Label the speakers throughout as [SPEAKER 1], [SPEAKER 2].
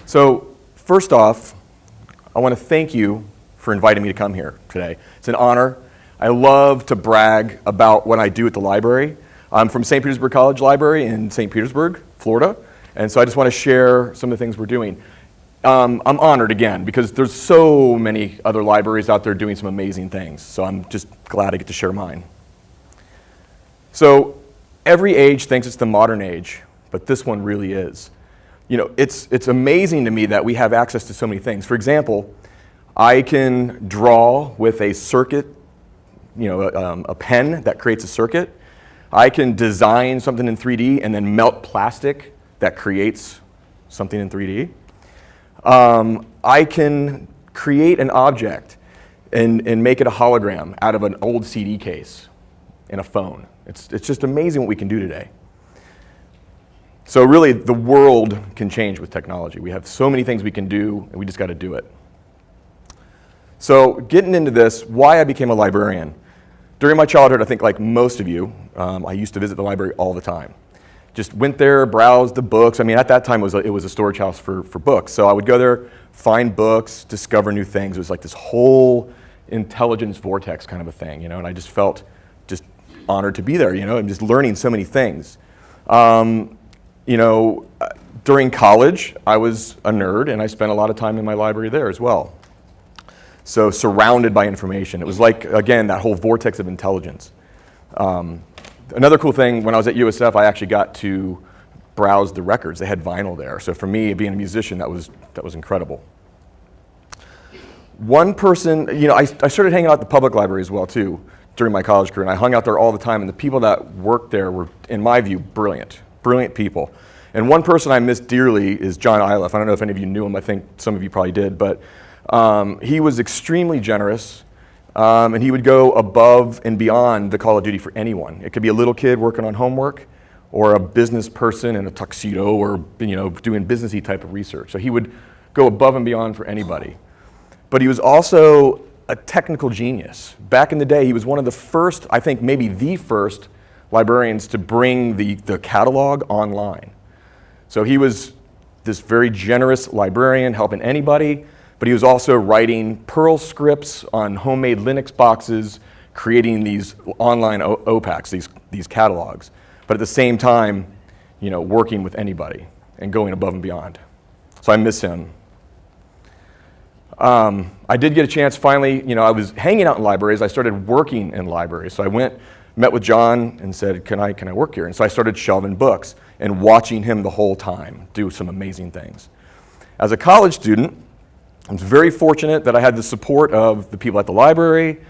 [SPEAKER 1] So first off, I want to thank you for inviting me to come here today. It's an honor. I love to brag about what I do at the library. I'm from St. Petersburg College Library in St. Petersburg, Florida, and so I just want to share some of the things we're doing. I'm honored again because there's so many other libraries out there doing some amazing things, so I'm just glad I get to share mine. So every age thinks it's the modern age, but this one really is. You know, it's amazing to me that we have access to so many things. For example, I can draw with a circuit, a pen that creates a circuit. I can design something in 3D and then melt plastic that creates something in 3D. I can create an object and make it a hologram out of an old CD case in a phone. It's just amazing what we can do today. So really, the world can change with technology. We have so many things we can do, and we just got to do it. So getting into this, why I became a librarian. During my childhood, I think like most of you, I used to visit the library all the time. Just went there, browsed the books. I mean, at that time, it was a storage house for books. So I would go there, find books, discover new things. It was like this whole intelligence vortex kind of a thing, and I just felt just honored to be there, and just learning so many things. During college, I was a nerd, and I spent a lot of time in my library there as well. So surrounded by information. It was like, again, that whole vortex of intelligence. Another cool thing, when I was at USF, I actually got to browse the records. They had vinyl there. So for me, being a musician, that was incredible. One person, I started hanging out at the public library as well, too, during my college career, and I hung out there all the time, and the people that worked there were, in my view, brilliant people. And one person I miss dearly is John Iliff. I don't know if any of you knew him. I think some of you probably did, but he was extremely generous, and he would go above and beyond the call of duty for anyone. It could be a little kid working on homework, or a business person in a tuxedo, or doing businessy type of research. So he would go above and beyond for anybody. But he was also a technical genius. Back in the day, he was one of the first, I think maybe the first, librarians to bring the catalog online. So he was this very generous librarian, helping anybody, but he was also writing Perl scripts on homemade Linux boxes, creating these online OPACs, these catalogs, but at the same time, working with anybody and going above and beyond. So I miss him. I did get a chance finally, I was hanging out in libraries. I started working in libraries. So I met with John and said, can I work here? And so I started shelving books and watching him the whole time do some amazing things. As a college student, I was very fortunate that I had the support of the people at the library,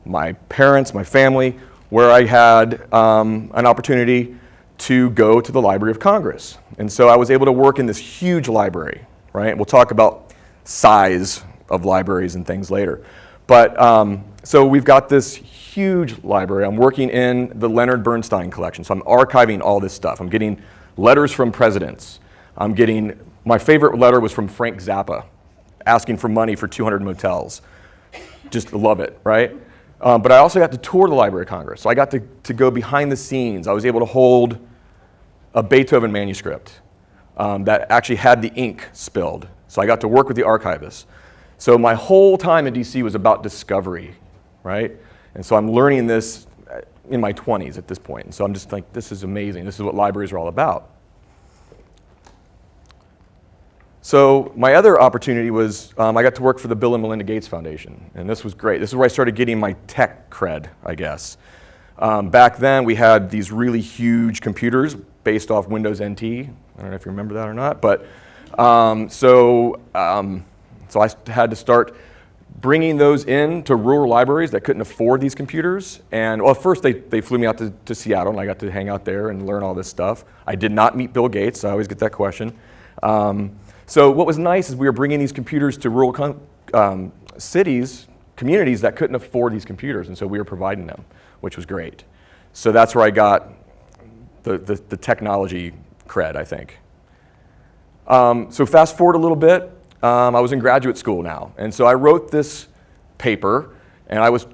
[SPEAKER 1] my parents, my family, where I had an opportunity to go to the Library of Congress. And so I was able to work in this huge library, right? We'll talk about size of libraries and things later. But so we've got this huge library. I'm working in the Leonard Bernstein collection, so I'm archiving all this stuff. I'm getting letters from presidents. My favorite letter was from Frank Zappa, asking for money for 200 motels. Just love it, right? But I also got to tour the Library of Congress, so I got to go behind the scenes. I was able to hold a Beethoven manuscript that actually had the ink spilled, so I got to work with the archivist. So my whole time in DC was about discovery, right? And so I'm learning this in my 20s at this point. And so I'm just like, this is amazing. This is what libraries are all about. So my other opportunity was I got to work for the Bill and Melinda Gates Foundation. And this was great. This is where I started getting my tech cred, I guess. Back then, we had these really huge computers based off Windows NT. I don't know if you remember that or not. But so I had to start bringing those in to rural libraries that couldn't afford these computers. And well, first they flew me out to Seattle, and I got to hang out there and learn all this stuff. I did not meet Bill Gates. I always get that question. So what was nice is we were bringing these computers to rural cities, communities that couldn't afford these computers, and so we were providing them, which was great. So that's where I got the technology cred, I think. So fast forward a little bit. I was in graduate school now, and so I wrote this paper, and I was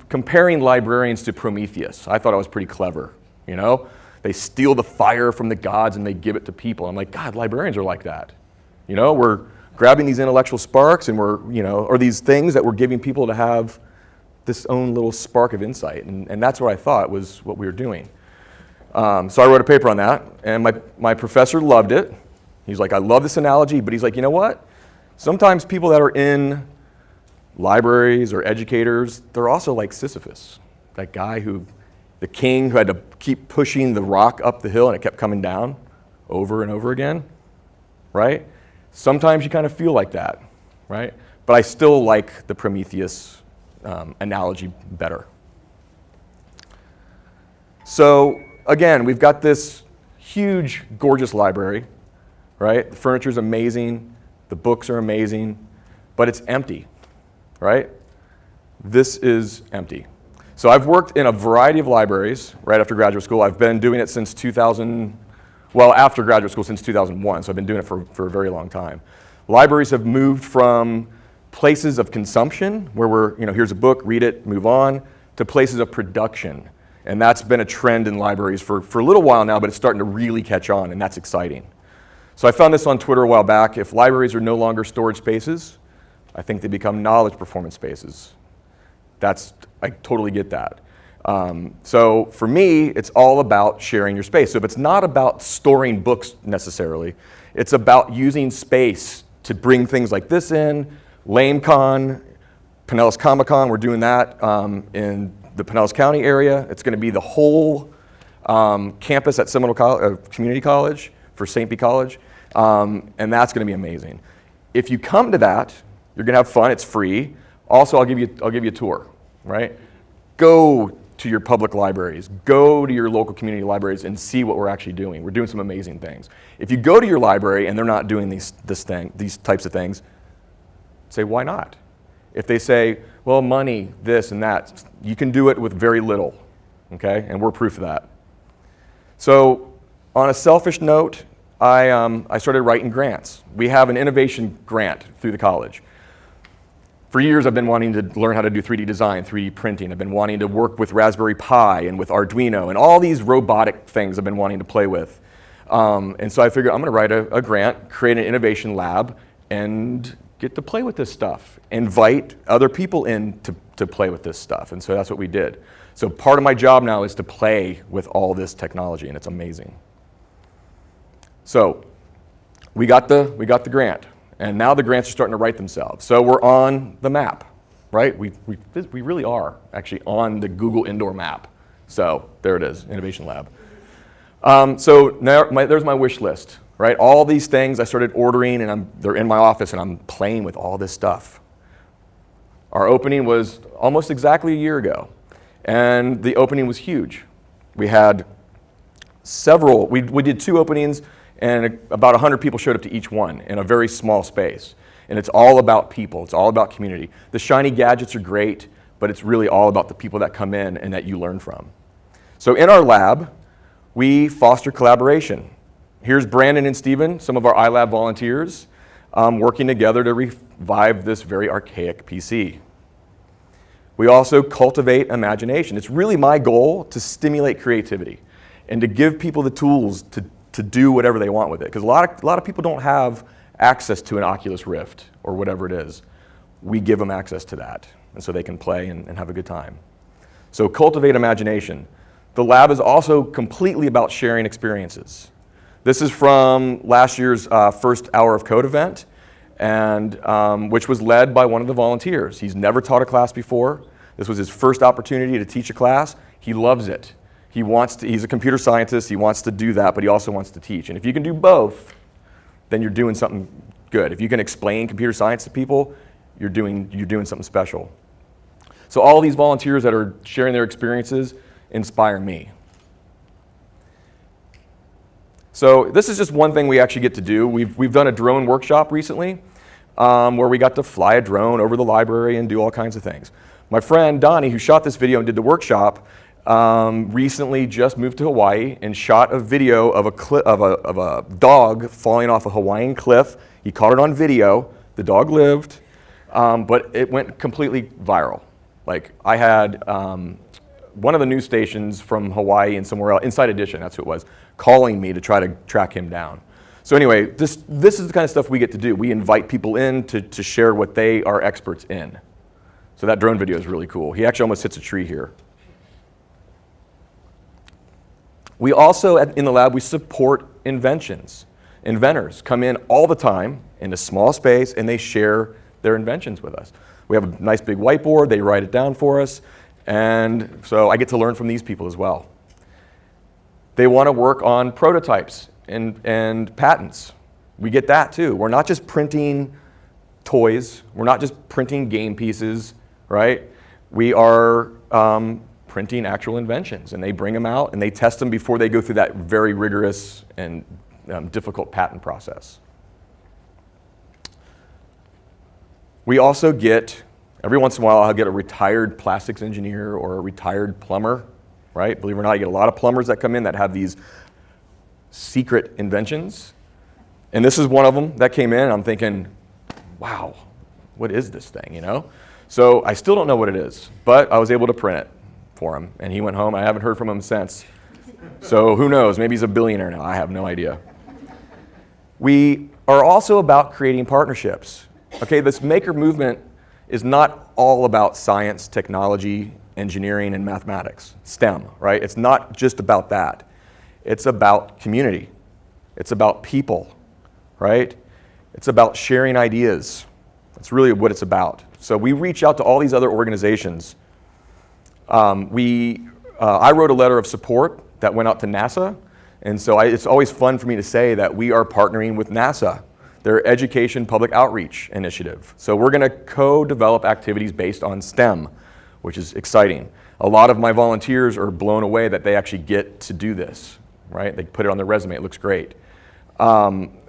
[SPEAKER 1] comparing librarians to Prometheus. I thought I was pretty clever, They steal the fire from the gods and they give it to people. I'm like, God, librarians are like that. grabbing these intellectual sparks and or these things that we're giving people to have this own little spark of insight. And that's what I thought was what we were doing. So I wrote a paper on that, and my professor loved it. He's like, I love this analogy, but he's like, you know what? Sometimes people that are in libraries or educators, they're also like Sisyphus, that guy the king who had to keep pushing the rock up the hill and it kept coming down over and over again, right? Sometimes you kind of feel like that, right? But I still like the Prometheus analogy better. So again, we've got this huge, gorgeous library, right? The furniture's amazing, the books are amazing, but it's empty, right? This is empty. So I've worked in a variety of libraries right after graduate school. I've been doing it since after graduate school since 2001, so I've been doing it for a very long time. Libraries have moved from places of consumption, where here's a book, read it, move on, to places of production. And that's been a trend in libraries for a little while now, but it's starting to really catch on, and that's exciting. So I found this on Twitter a while back. If libraries are no longer storage spaces, I think they become knowledge performance spaces. I totally get that. So for me, it's all about sharing your space. So if it's not about storing books necessarily, it's about using space to bring things like this in. LameCon, Pinellas Comic-Con, we're doing that in the Pinellas County area. It's going to be the whole campus at Seminole Community College for St. P. College, and that's going to be amazing. If you come to that, you're going to have fun. It's free. Also, I'll give you a tour, right? Go to your public libraries. Go to your local community libraries and see what we're actually doing. We're doing some amazing things. If you go to your library and they're not doing these types of things, say, why not? If they say, well, money, this and that, you can do it with very little, okay? And we're proof of that. So on a selfish note, I started writing grants. We have an innovation grant through the college. For years, I've been wanting to learn how to do 3D design, 3D printing. I've been wanting to work with Raspberry Pi and with Arduino and all these robotic things I've been wanting to play with. And so I figured I'm going to write a grant, create an innovation lab, and get to play with this stuff. Invite other people in to play with this stuff. And so that's what we did. So part of my job now is to play with all this technology, and it's amazing. So we got the grant. And now the grants are starting to write themselves. So we're on the map, right? We really are actually on the Google Indoor map. So there it is, Innovation Lab. So now there's my wish list, right? All these things I started ordering, and they're in my office, and I'm playing with all this stuff. Our opening was almost exactly a year ago, and the opening was huge. We had we did 2 openings, and about 100 people showed up to each one in a very small space. And it's all about people. It's all about community. The shiny gadgets are great, but it's really all about the people that come in and that you learn from. So in our lab, we foster collaboration. Here's Brandon and Steven, some of our iLab volunteers, working together to revive this very archaic PC. We also cultivate imagination. It's really my goal to stimulate creativity and to give people the tools to do whatever they want with it. Because a lot of people don't have access to an Oculus Rift or whatever it is. We give them access to that, and so they can play and have a good time. So cultivate imagination. The lab is also completely about sharing experiences. This is from last year's first Hour of Code event, and which was led by one of the volunteers. He's never taught a class before. This was his first opportunity to teach a class. He loves it. He's a computer scientist, he wants to do that, but he also wants to teach. And if you can do both, then you're doing something good. If you can explain computer science to people, you're doing something special. So all these volunteers that are sharing their experiences inspire me. So this is just one thing we actually get to do. We've done a drone workshop recently where we got to fly a drone over the library and do all kinds of things. My friend Donnie, who shot this video and did the workshop, recently just moved to Hawaii and shot a video of a dog falling off a Hawaiian cliff. He caught it on video. The dog lived, but it went completely viral. Like I had one of the news stations from Hawaii and somewhere else, Inside Edition, that's who it was, calling me to try to track him down. So anyway, this is the kind of stuff we get to do. We invite people in to share what they are experts in. So that drone video is really cool. He actually almost hits a tree here. We also, in the lab, we support inventions. Inventors come in all the time in a small space and they share their inventions with us. We have a nice big whiteboard, they write it down for us, and so I get to learn from these people as well. They want to work on prototypes and patents. We get that too. We're not just printing toys, we're not just printing game pieces, right? We are printing actual inventions, and they bring them out and they test them before they go through that very rigorous and difficult patent process. We also get, every once in a while, I'll get a retired plastics engineer or a retired plumber, right? Believe it or not, I get a lot of plumbers that come in that have these secret inventions. And this is one of them that came in, and I'm thinking, wow, what is this thing, you know? So I still don't know what it is, but I was able to print it for him, and he went home. I haven't heard from him since. So who knows, maybe he's a billionaire now, I have no idea. We are also about creating partnerships. Okay, this maker movement is not all about science, technology, engineering, and mathematics, STEM, right? It's not just about that. It's about community. It's about people, right? It's about sharing ideas. That's really what it's about. So we reach out to all these other organizations. I wrote a letter of support that went out to NASA, and so it's always fun for me to say that we are partnering with NASA, their Education Public Outreach Initiative. So we're going to co-develop activities based on STEM, which is exciting. A lot of my volunteers are blown away that they actually get to do this, right? They put it on their resume, it looks great.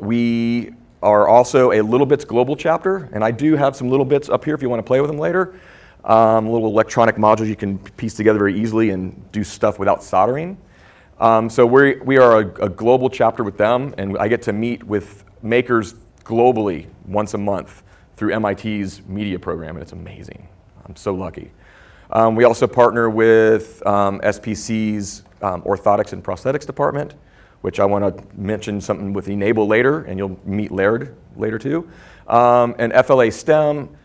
[SPEAKER 1] We are also a Little Bits global chapter, and I do have some Little Bits up here if you want to play with them later. Little electronic modules you can piece together very easily and do stuff without soldering. So we are a global chapter with them, and I get to meet with makers globally once a month through MIT's media program, and it's amazing. I'm so lucky. We also partner with SPC's orthotics and prosthetics department, which I want to mention something with Enable later, and you'll meet Laird later too. And FLA STEM,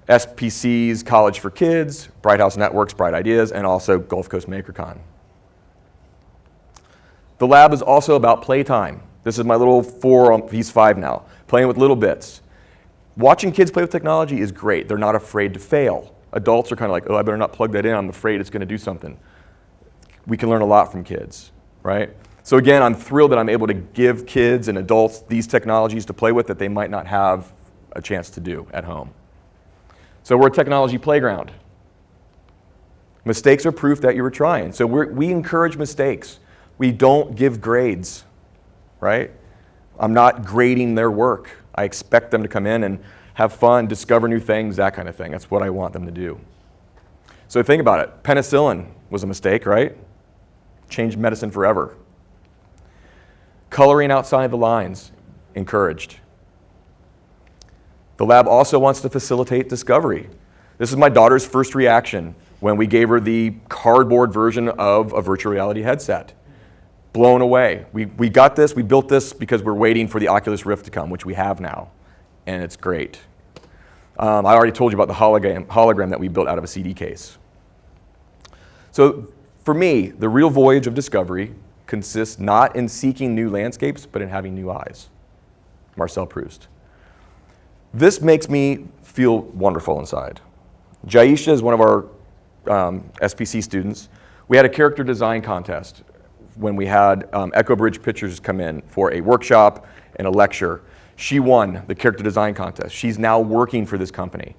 [SPEAKER 1] SPC's College for Kids, Bright House Networks, Bright Ideas, and also Gulf Coast MakerCon. The lab is also about playtime. This is my little 4, he's 5 now, playing with little bits. Watching kids play with technology is great. They're not afraid to fail. Adults are kind of like, oh, I better not plug that in. I'm afraid it's going to do something. We can learn a lot from kids, right? So again, I'm thrilled that I'm able to give kids and adults these technologies to play with that they might not have a chance to do at home. So we're a technology playground. Mistakes are proof that you were trying. So we encourage mistakes. We don't give grades, right? I'm not grading their work. I expect them to come in and have fun, discover new things, that kind of thing. That's what I want them to do. So think about it. Penicillin was a mistake, right? Changed medicine forever. Coloring outside the lines, encouraged. The lab also wants to facilitate discovery. This is my daughter's first reaction when we gave her the cardboard version of a virtual reality headset. Blown away. We got this, we built this because we're waiting for the Oculus Rift to come, which we have now, and it's great. I already told you about the hologram that we built out of a CD case. So for me, the real voyage of discovery consists not in seeking new landscapes, but in having new eyes. Marcel Proust. This makes me feel wonderful inside. Jaisha is one of our SPC students. We had a character design contest when we had Echo Bridge Pictures come in for a workshop and a lecture. She won the character design contest. She's now working for this company,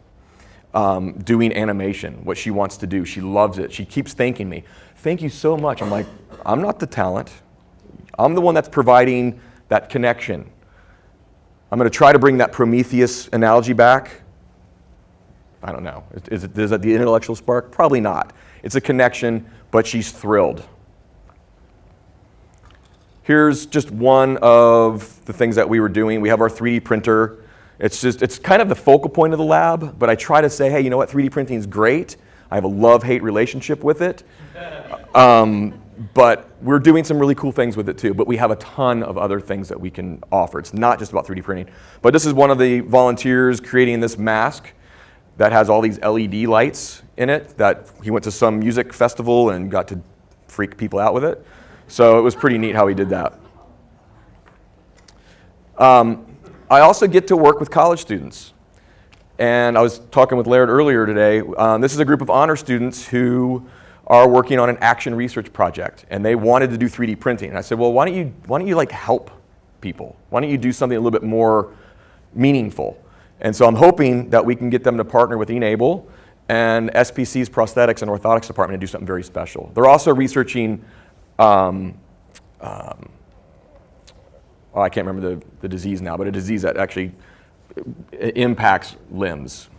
[SPEAKER 1] doing animation, what she wants to do. She loves it. She keeps thanking me. Thank you so much. I'm like, I'm not the talent. I'm the one that's providing that connection. I'm going to try to bring that Prometheus analogy back. I don't know. Is that the intellectual spark? Probably not. It's a connection, but she's thrilled. Here's just one of the things that we were doing. We have our 3D printer. It's kind of the focal point of the lab, but I try to say, hey, you know what, 3D printing is great. I have a love-hate relationship with it. But we're doing some really cool things with it too. But we have a ton of other things that we can offer. It's not just about 3D printing. But this is one of the volunteers creating this mask that has all these LED lights in it, that he went to some music festival and got to freak people out with it. So it was pretty neat how he did that. I also get to work with college students. And I was talking with Laird earlier today. This is a group of honor students who are working on an action research project, and they wanted to do 3D printing. And I said, well, why don't you like help people? Why don't you do something a little bit more meaningful? And so I'm hoping that we can get them to partner with Enable and SPC's prosthetics and orthotics department and do something very special. They're also researching, I can't remember the disease now, but a disease that actually impacts limbs.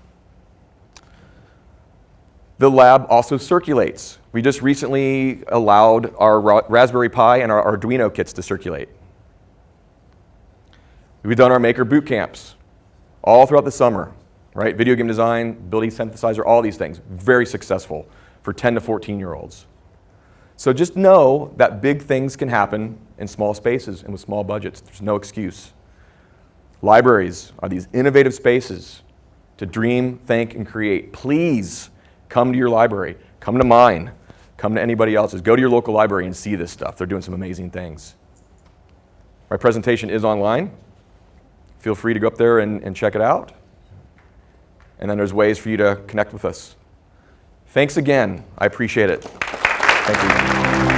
[SPEAKER 1] The lab also circulates. We just recently allowed our Raspberry Pi and our Arduino kits to circulate. We've done our maker boot camps all throughout the summer, right? Video game design, building synthesizer, all these things. Very successful for 10 to 14-year-olds. So just know that big things can happen in small spaces and with small budgets. There's no excuse. Libraries are these innovative spaces to dream, think, and create. Please come to your library. Come to mine. Come to anybody else's. Go to your local library and see this stuff. They're doing some amazing things. My presentation is online. Feel free to go up there and check it out. And then there's ways for you to connect with us. Thanks again. I appreciate it. Thank you.